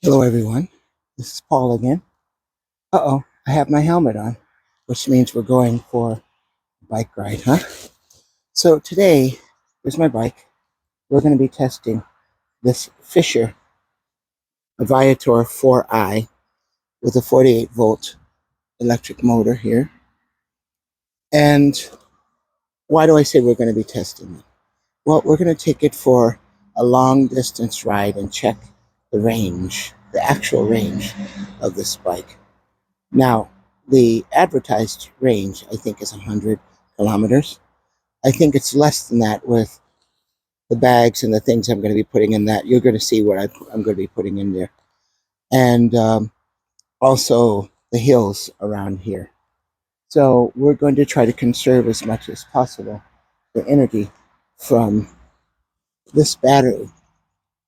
Hello, everyone. This is Paul again. Uh-oh, I have my helmet on, which means we're going for a bike ride, huh? So today, here's my bike. We're going to be testing this Fischer Viator 4i with a 48-volt electric motor here. And why do I say we're going to be testing it? Well, we're going to take it for a long-distance ride and check the range, the actual range of this bike. Now, the advertised range, I think, is 100 kilometers. I think it's less than that with the bags and the things I'm going to be putting in that. You're going to see what I'm going to be putting in there. And also the hills around here. So we're going to try to conserve as much as possible the energy from this battery.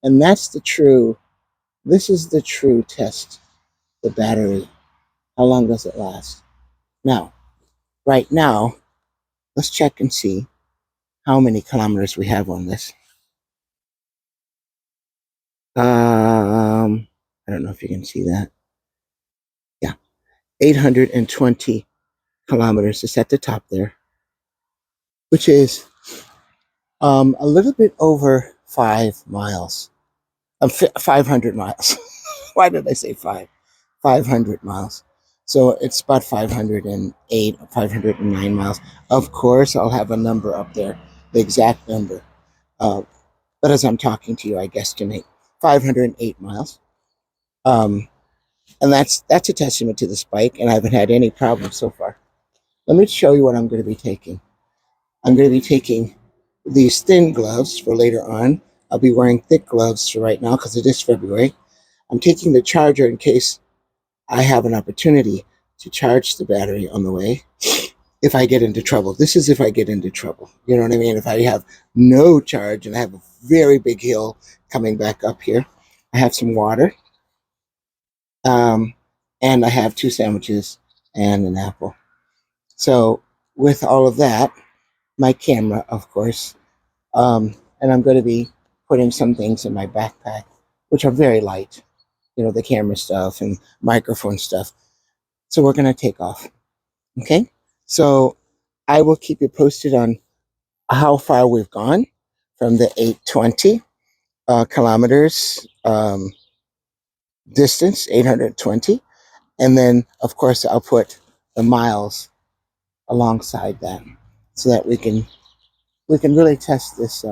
And this is the true test, the battery. How long does it last? Now, right now, let's check and see how many kilometers we have on this. I don't know if you can see that. Yeah, 820 kilometers is at the top there, which is a little bit over 5 miles. 500 miles. Why did I say 5? 500 miles. So it's about 508, 509 miles. Of course, I'll have a number up there, the exact number. But as I'm talking to you, I guesstimate 508 miles. And that's a testament to this bike, and I haven't had any problems so far. Let me show you what I'm going to be taking. I'm going to be taking these thin gloves for later on. I'll be wearing thick gloves for right now because it is February. I'm taking the charger in case I have an opportunity to charge the battery on the way if I get into trouble. This is if I get into trouble. You know what I mean? If I have no charge and I have a very big hill coming back up here, I have some water. And I have 2 sandwiches and an apple. So with all of that, my camera, of course, and I'm going to be putting some things in my backpack, which are very light, the camera stuff and microphone stuff. So we're going to take off. Okay. So I will keep you posted on how far we've gone from the 820 kilometers distance, 820. And then, of course, I'll put the miles alongside that so that we can really test this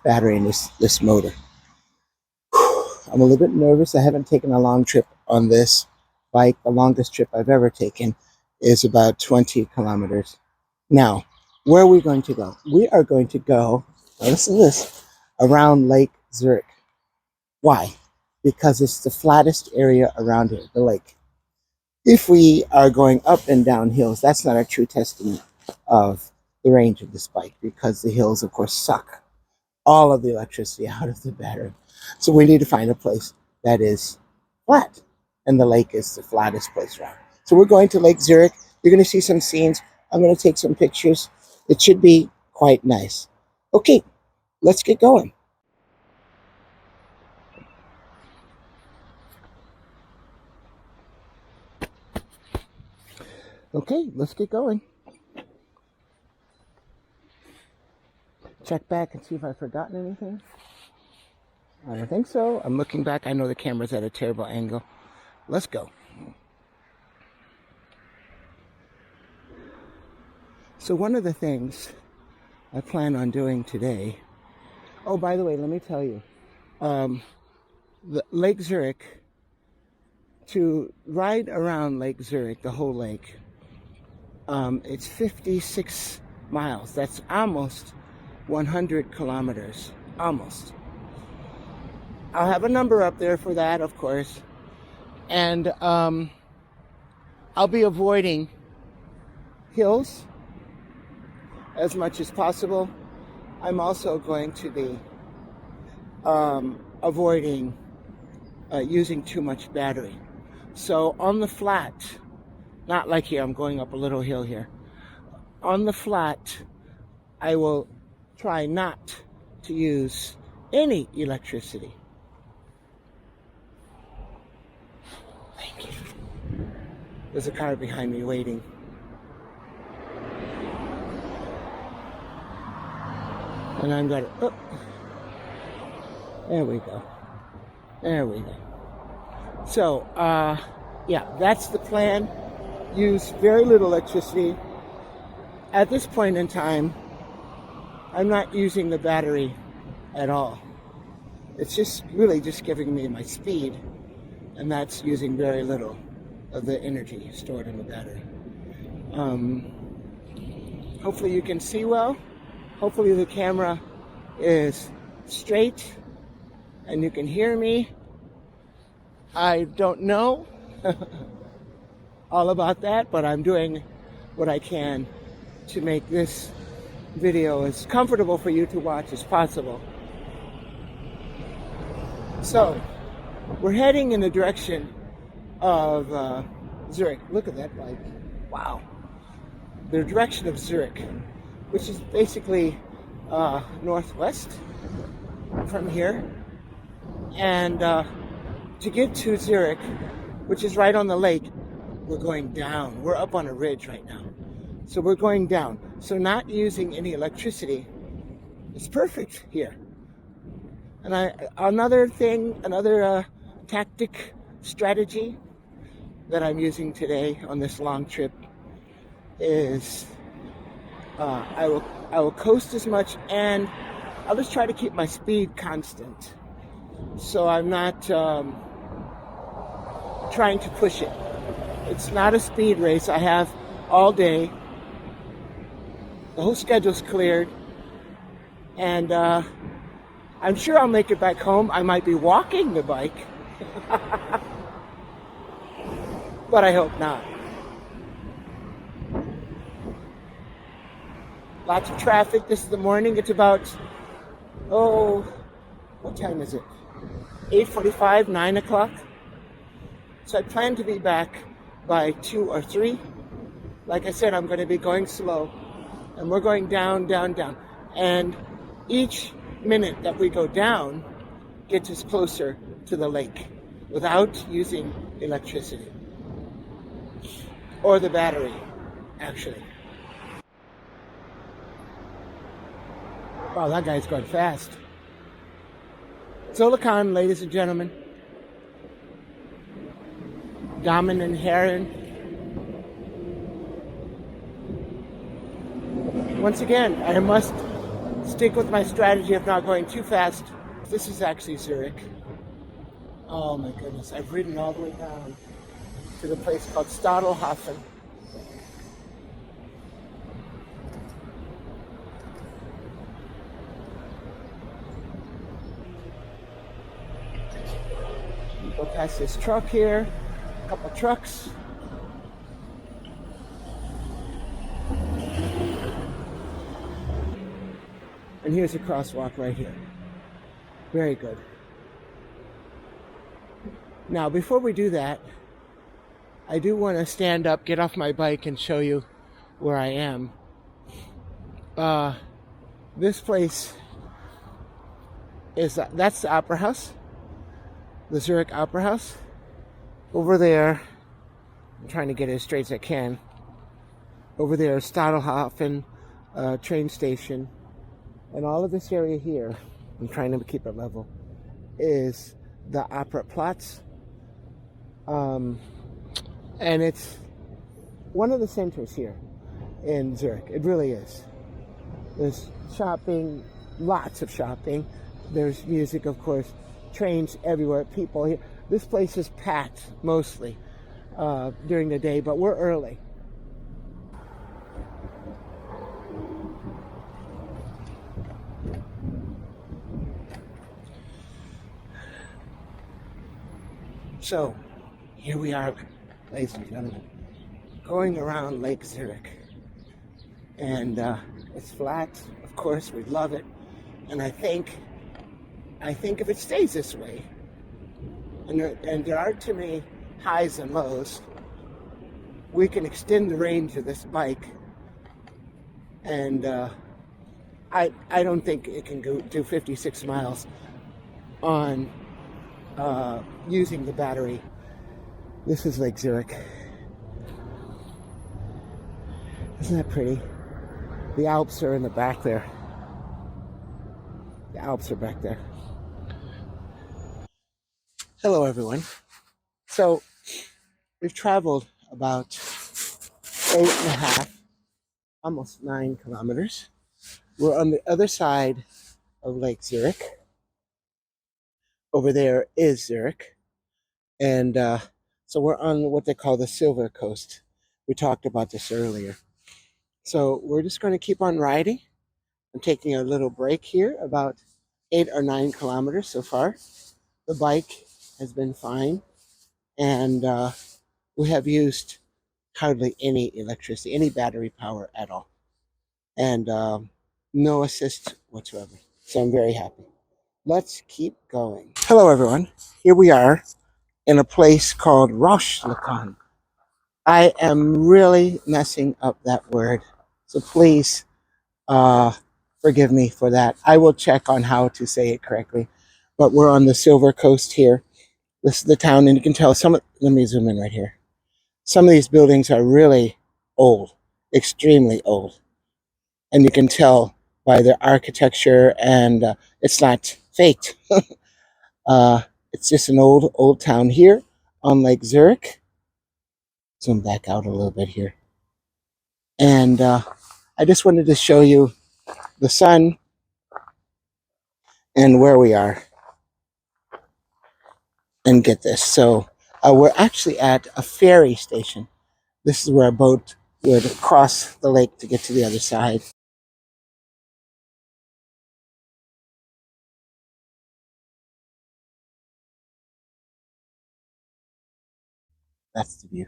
battery and this motor. I'm a little bit nervous. I haven't taken a long trip on this bike. The longest trip I've ever taken is about 20 kilometers. Now, where are we going to go? We are going to go, now listen to this, around Lake Zurich. Why? Because it's the flattest area around here, the lake. If we are going up and down hills, that's not a true testament of the range of this bike because the hills, of course, suck all of the electricity out of the battery. So we need to find a place that is flat, and the lake is the flattest place around. So we're going to Lake Zurich. You're going to see some scenes. I'm going to take some pictures. It should be quite nice. Okay, let's get going. Okay, let's get going. Check back and see if I've forgotten anything. I don't think so. I'm looking back. I know the camera's at a terrible angle. Let's go. So one of the things I plan on doing today, oh, by the way, let me tell you, the Lake Zurich, to ride around Lake Zurich, the whole lake, it's 56 miles. That's almost 100 kilometers. Almost. I'll have a number up there for that, of course. And I'll be avoiding hills as much as possible. I'm also going to be avoiding using too much battery. So on the flat, not like here, I'm going up a little hill here. On the flat, I will try not to use any electricity. There's a car behind me waiting. And I'm going to, oh, there we go. There we go. So, yeah, that's the plan. Use very little electricity. At this point in time, I'm not using the battery at all. It's just really just giving me my speed, and that's using very little of the energy stored in the battery. Hopefully you can see well. Hopefully the camera is straight and you can hear me. I don't know all about that, but I'm doing what I can to make this video as comfortable for you to watch as possible. So, we're heading in the direction of Zurich. Look at that bike. Wow. The direction of Zurich, which is basically northwest from here. And to get to Zurich, which is right on the lake, we're going down. We're up on a ridge right now. So we're going down. So not using any electricity is perfect here. And another tactic, strategy that I'm using today on this long trip is I will coast as much, and I'll just try to keep my speed constant. So I'm not trying to push it. It's not a speed race. I have all day. The whole schedule's cleared. And I'm sure I'll make it back home. I might be walking the bike. But I hope not. Lots of traffic. This is the morning. It's about, what time is it? 8:45, 9 o'clock. So I plan to be back by 2 or 3. Like I said, I'm going to be going slow. And we're going down, down, down. And each minute that we go down gets us closer to the lake without using electricity. Or the battery, actually. Wow, that guy's going fast. Zolikan, ladies and gentlemen. Damen and Herren. Once again, I must stick with my strategy of not going too fast. This is actually Zurich. Oh my goodness, I've ridden all the way down to the place called Stadelhofen. Go past this truck here, a couple trucks. And here's a crosswalk right here. Very good. Now, before we do that, I do want to stand up, get off my bike, and show you where I am. This place is, that's the Opera House. The Zurich Opera House. Over there, I'm trying to get it as straight as I can. Over there is Stadelhofen train station. And all of this area here, I'm trying to keep it level, is the Opera Platz. And it's one of the centers here in Zurich. It really is. There's shopping, lots of shopping. There's music, of course. Trains everywhere, people here. This place is packed mostly during the day, but we're early. So, here we are, ladies and gentlemen, going around Lake Zurich. And it's flat, of course, we love it. And I think if it stays this way, and there aren't too many highs and lows, we can extend the range of this bike. And I don't think it can go do 56 miles on using the battery. This is Lake Zurich. Isn't that pretty? The Alps are in the back there. The Alps are back there. Hello, everyone. So we've traveled about 8.5, almost 9 kilometers. We're on the other side of Lake Zurich. Over there is Zurich. And so we're on what they call the Silver Coast. We talked about this earlier. So we're just going to keep on riding. I'm taking a little break here, about 8 or 9 kilometers so far. The bike has been fine, and we have used hardly any electricity, any battery power at all, and no assist whatsoever. So I'm very happy. Let's keep going. Hello, everyone. Here we are in a place called Rosh. I am really messing up that word, so please uh, forgive me for that. I will check on how to say it correctly. But we're on the Silver Coast here. This is the town, and you can tell let me zoom in right here. Some of these buildings are really old, extremely old. And you can tell by their architecture, and it's not faked. uh, it's just an old town here on Lake Zurich. Zoom back out a little bit here. And I just wanted to show you the sun and where we are. And get this. So we're actually at a ferry station. This is where a boat would cross the lake to get to the other side. That's the view.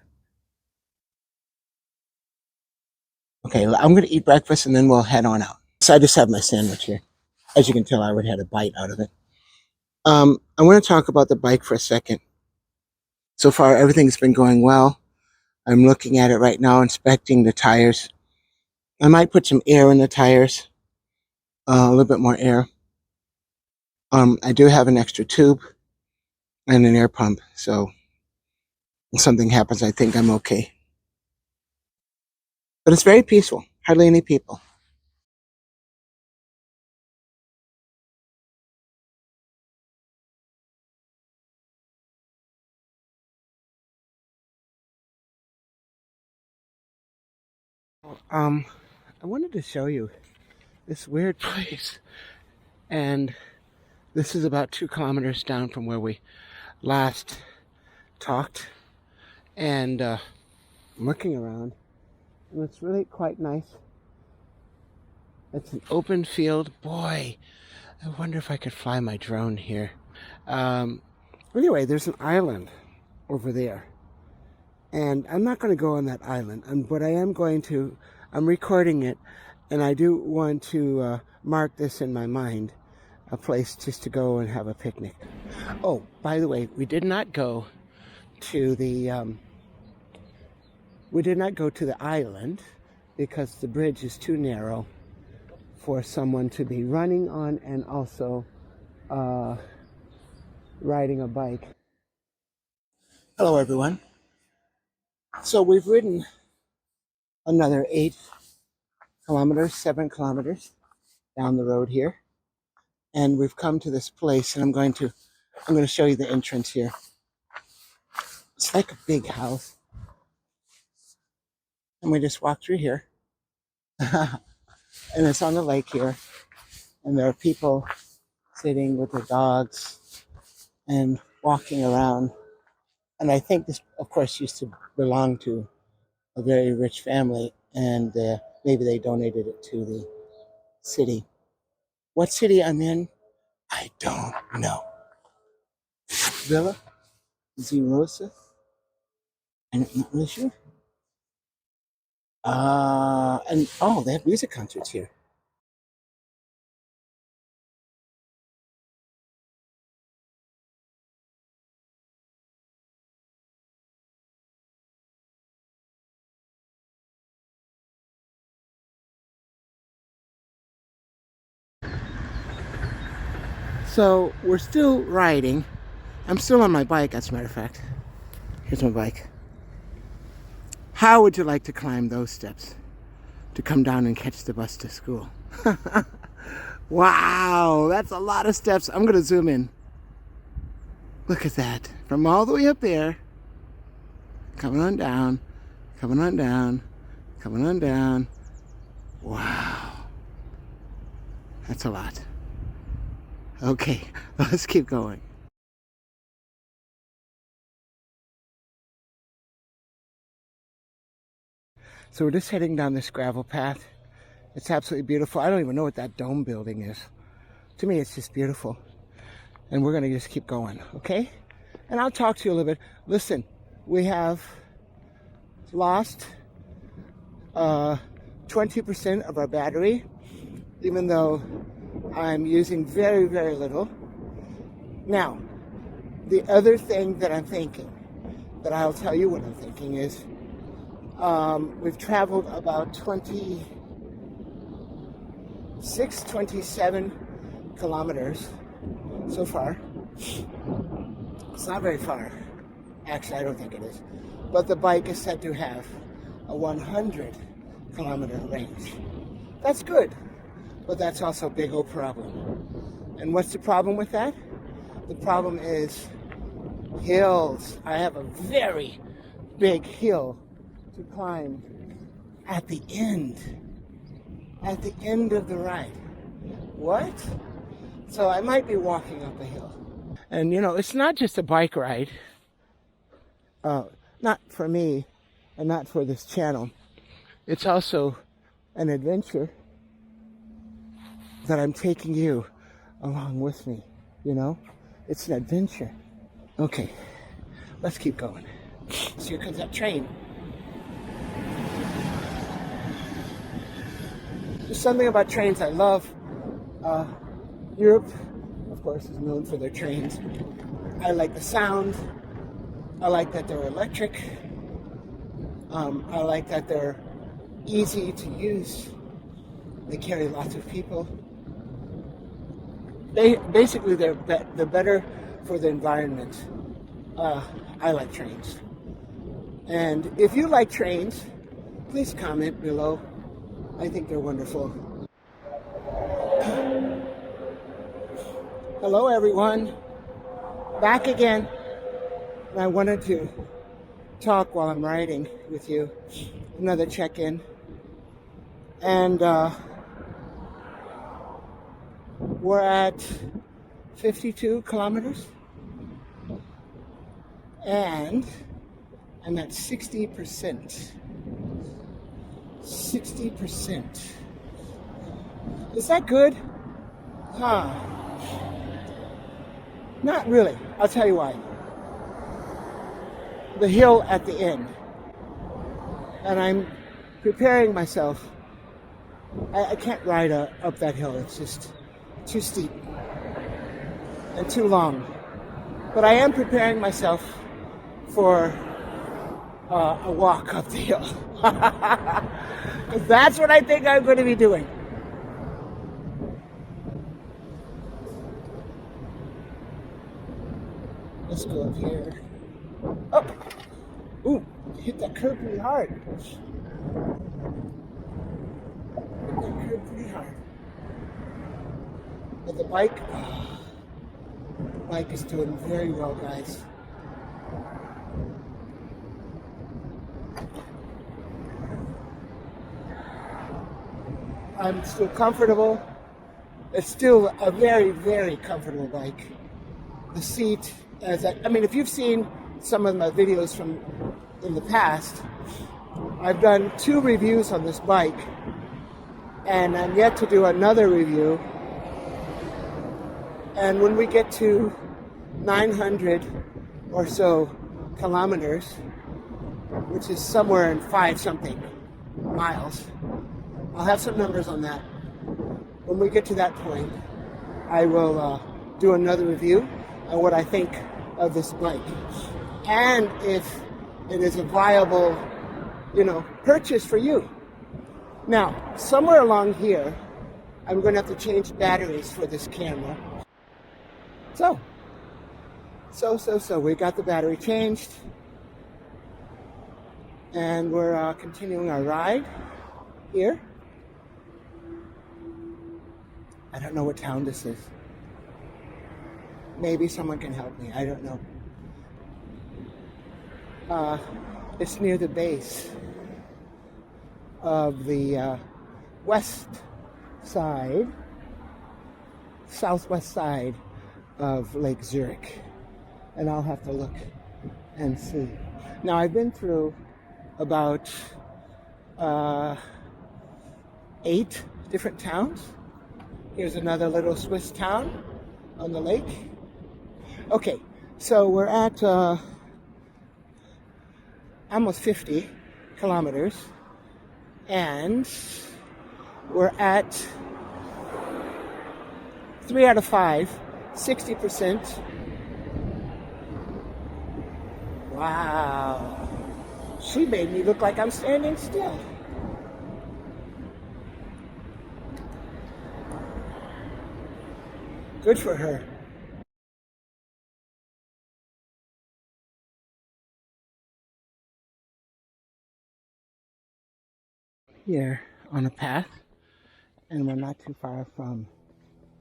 Okay, I'm going to eat breakfast and then we'll head on out. So I just have my sandwich here. As you can tell, I already had a bite out of it. I want to talk about the bike for a second. So far, everything's been going well. I'm looking at it right now, inspecting the tires. I might put some air in the tires, a little bit more air. I do have an extra tube and an air pump, so if something happens, I think I'm okay. But it's very peaceful, hardly any people. Um, I wanted to show you this weird place, and this is about 2 kilometers down from where we last talked, and I'm looking around, and it's really quite nice. It's an open field. Boy, I wonder if I could fly my drone here. Um, anyway, there's an island over there. And I'm not going to go on that island, but I am going to, I'm recording it, and I do want to mark this in my mind, a place just to go and have a picnic. Oh, by the way, we did not go to the island because the bridge is too narrow for someone to be running on and also riding a bike. Hello, everyone. So we've ridden another 8 kilometers, 7 kilometers down the road here, and we've come to this place, and I'm going to show you the entrance here. It's like a big house, and we just walk through here, and it's on the lake here, and there are people sitting with their dogs and walking around. And I think this, of course, used to belong to a very rich family, and maybe they donated it to the city. What city I'm in, I don't know. Villa Zerosa? I'm not really sure. And oh, they have music concerts here. So we're still riding. I'm still on my bike, as a matter of fact. Here's my bike. How would you like to climb those steps? to come down and catch the bus to school. Wow, that's a lot of steps. I'm going to zoom in. Look at that. From all the way up there, coming on down, coming on down, coming on down. Wow. That's a lot. Okay, let's keep going. So we're just heading down this gravel path. It's absolutely beautiful. I don't even know what that dome building is. To me, it's just beautiful. And we're going to just keep going, okay? And I'll talk to you a little bit. Listen, we have lost 20% of our battery, even though I'm using very, very little. Now, the other thing that I'm thinking, that I'll tell you what I'm thinking is, we've traveled about 26, 27 kilometers so far. It's not very far. Actually, I don't think it is. But the bike is said to have a 100 kilometer range. That's good, but that's also a big old problem. And what's the problem with that? The problem is hills. I have a very big hill to climb at the end of the ride. What? So I might be walking up a hill. And you know, it's not just a bike ride, not for me and not for this channel. It's also an adventure that I'm taking you along with me, you know? It's an adventure. Okay, let's keep going. So here comes that train. There's something about trains I love. Europe, of course, is known for their trains. I like the sound. I like that they're electric. I like that they're easy to use. They carry lots of people. Basically, they're better for the environment. I like trains. And if you like trains, please comment below. I think they're wonderful. Hello everyone, back again. And I wanted to talk while I'm riding with you. Another check-in. And we're at 52 kilometers. And I'm at 60%. 60%. Is that good? Huh. Not really. I'll tell you why. The hill at the end. And I'm preparing myself. I can't ride up that hill. It's just too steep and too long. But I am preparing myself for a walk up the hill. Because that's what I think I'm going to be doing. Let's go up here. Oh! Ooh, hit that curb pretty hard. Hit that curb pretty hard. But the bike is doing very well, guys. I'm still comfortable. It's still a very, very comfortable bike. The seat, I mean, if you've seen some of my videos from in the past, I've done 2 reviews on this bike, and I'm yet to do another review. And when we get to 900 or so kilometers, which is somewhere in 5-something miles, I'll have some numbers on that. When we get to that point, I will do another review on what I think of this bike, and if it is a viable, purchase for you. Now, somewhere along here, I'm going to have to change batteries for this camera. So we got the battery changed, and we're continuing our ride. here. I don't know what town this is. Maybe someone can help me. I don't know. It's near the base of the west side, southwest side of Lake Zurich. And I'll have to look and see. Now, I've been through about 8 different towns. Here's another little Swiss town on the lake. Okay, so we're at almost 50 kilometers, and we're at 3 out of 5, 60%. Wow, she made me look like I'm standing still. Good for her. Here on a path, and we're not too far from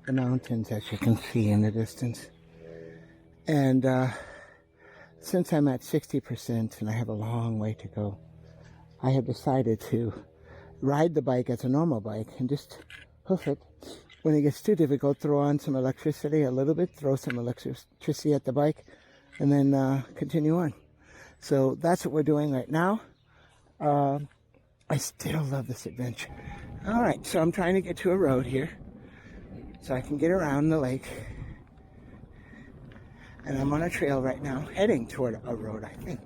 the mountains, as you can see in the distance. And since I'm at 60% and I have a long way to go, I have decided to ride the bike as a normal bike and just hoof it. When it gets too difficult, throw on some electricity a little bit, throw some electricity at the bike, and then continue on. So that's what we're doing right now. I still love this adventure. All right, so I'm trying to get to a road here so I can get around the lake. And I'm on a trail right now, heading toward a road, I think.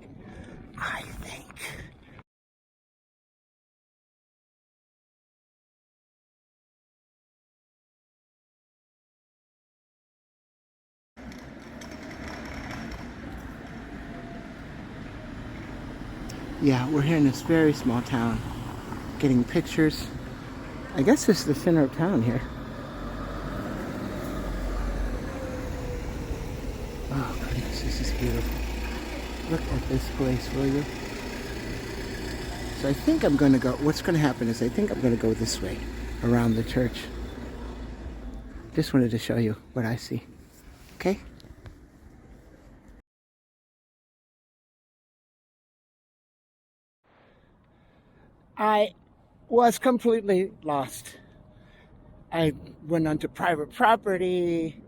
Yeah, we're here in this very small town, getting pictures. I guess this is the center of town here. Oh goodness, this is beautiful. Look at this place, will you? So I think I'm going to go, what's going to happen is I think I'm going to go this way, around the church. Just wanted to show you what I see. Okay? I was completely lost. I went onto private property.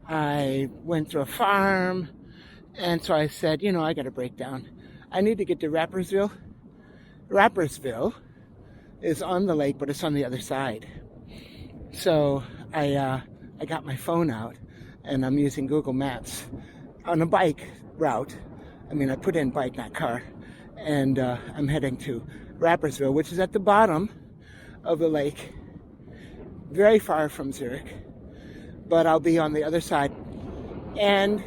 I went through a farm. And so I said, you know, I got to break down. I need to get to Rappersville. Rappersville is on the lake, but it's on the other side. So I got my phone out, and I'm using Google Maps on a bike route. I mean, I put in bike, not car. And I'm heading to Rappersville, which is at the bottom of the lake, very far from Zurich, but I'll be on the other side. And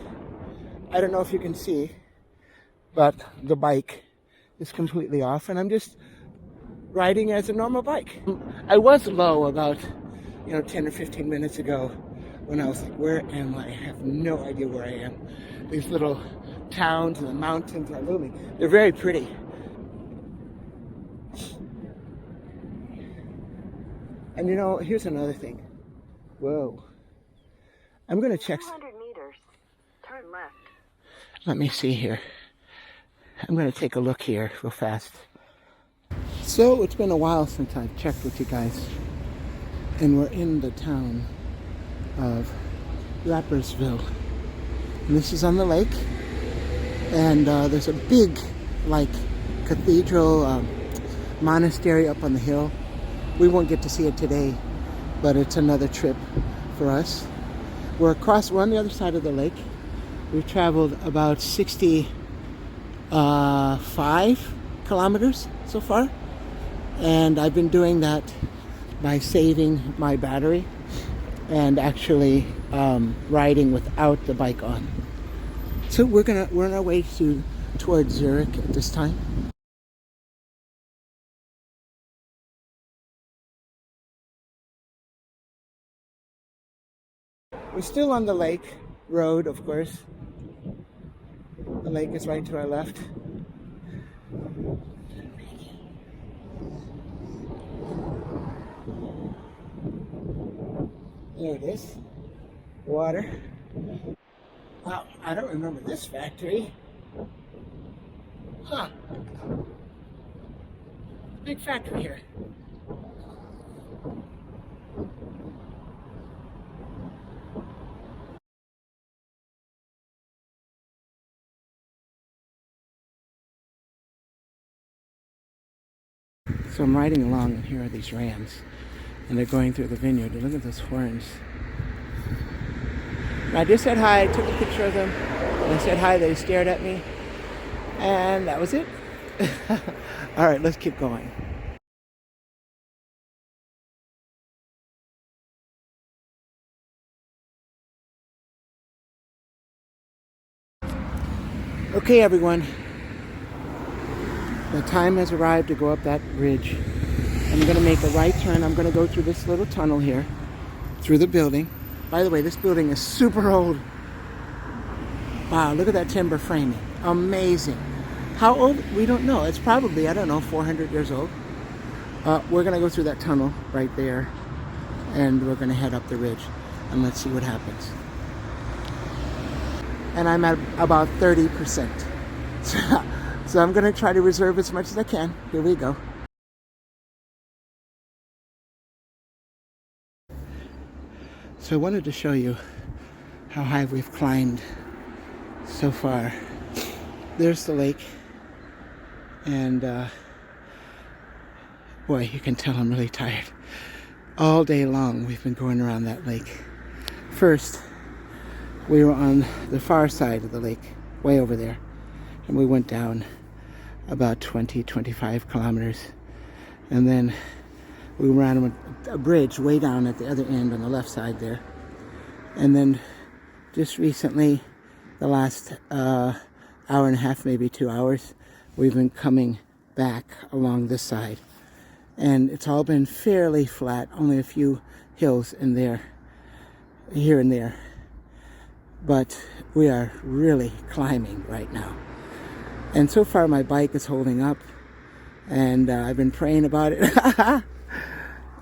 I don't know if you can see, but the bike is completely off, and I'm just riding as a normal bike. I was low about 10 or 15 minutes ago when I was like, where am I? I have no idea where I am. These little towns and the mountains are looming. They're very pretty. And here's another thing. Whoa. I'm going to check. 200 meters. Turn left. Let me see here. I'm going to take a look here real fast. So it's been a while since I've checked with you guys. And we're in the town of Rappersville. And this is on the lake. And there's a big, cathedral monastery up on the hill. We won't get to see it today, but it's another trip for us. We're on the other side of the lake. We've traveled about 65 kilometers so far. And I've been doing that by saving my battery and actually riding without the bike on. So we're on our way towards Zurich at this time. We're still on the lake road, of course. The lake is right to our left. There it is. Water. Wow, I don't remember this factory. Huh. Big factory here. So I'm riding along, and here are these rams, and they're going through the vineyard. And look at those horns. And I just said hi, took a picture of them, and I said hi. They stared at me, and that was it. All right, let's keep going. Okay, everyone. The time has arrived to go up that ridge. I'm going to make a right turn. I'm going to go through this little tunnel here, through the building. By the way, this building is super old. Wow, look at that timber framing. Amazing. How old? We don't know. It's probably, I don't know, 400 years old. We're going to go through that tunnel right there, and we're going to head up the ridge, and let's see what happens. And I'm at about 30%. So I'm going to try to reserve as much as I can. Here we go. So I wanted to show you how high we've climbed so far. There's the lake. And boy, you can tell I'm really tired. All day long we've been going around that lake. First, we were on the far side of the lake, way over there. And we went down about 25 kilometers. And then we ran on a bridge way down at the other end on the left side there. And then just recently, the last hour and a half, maybe 2 hours, we've been coming back along this side. And it's all been fairly flat, only a few hills in there, here and there. But we are really climbing right now. And so far my bike is holding up, and I've been praying about it.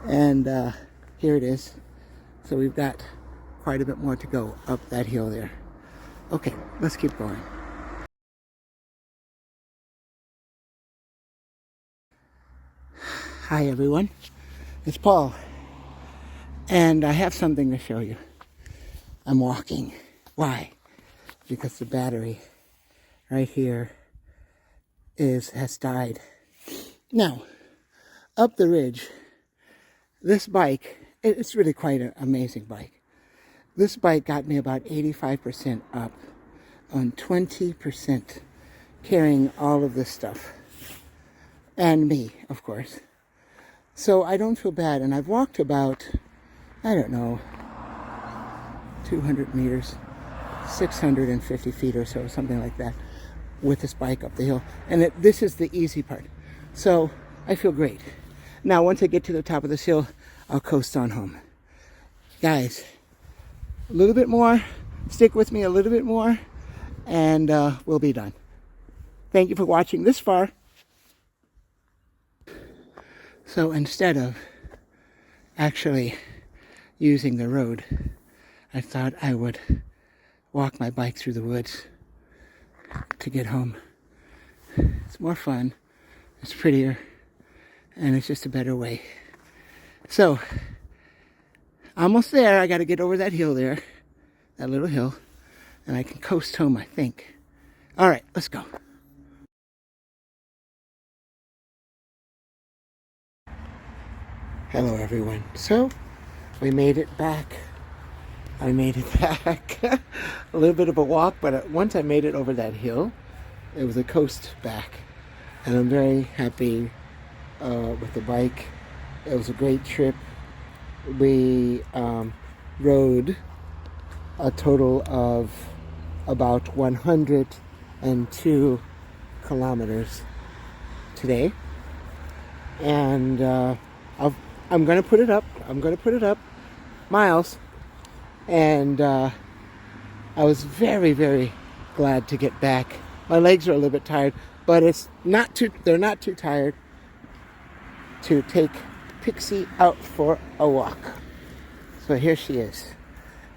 And here it is. So we've got quite a bit more to go up that hill there. Okay, let's keep going. Hi everyone, it's Paul, and I have something to show you. I'm walking. Why? Because the battery right here has died. Now, up the ridge, this bike, it's really quite an amazing bike. This bike got me about 85% up on 20% carrying all of this stuff. And me, of course. So I don't feel bad. And I've walked about, I don't know, 200 meters, 650 feet or so, something like that, with this bike up the hill. And this is the easy part. So I feel great. Now, once I get to the top of this hill, I'll coast on home. Guys, a little bit more. Stick with me a little bit more, and we'll be done. Thank you for watching this far. So instead of actually using the road, I thought I would walk my bike through the woods to get home. It's more fun, it's prettier, and it's just a better way. So, almost there. I got to get over that hill there, that little hill, and I can coast home, I think. All right, let's go. Hello, everyone. So, we made it back. I made it back. A little bit of a walk, but once I made it over that hill, it was a coast back. And I'm very happy with the bike. It was a great trip. We rode a total of about 102 kilometers today. And I'm going to put it up. Miles. And I was very, very glad to get back. My legs are a little bit tired, but they're not too tired to take Pixie out for a walk. So here she is.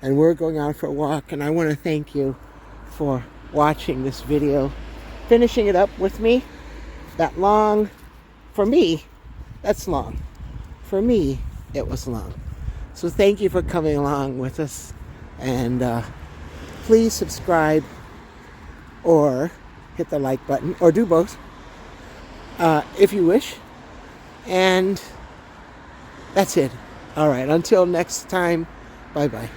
And we're going out for a walk, and I want to thank you for watching this video, finishing it up with me. That long, for me, that's long. For me, it was long. So thank you for coming along with us, and please subscribe or hit the like button, or do both if you wish. And that's it. All right, until next time, bye-bye.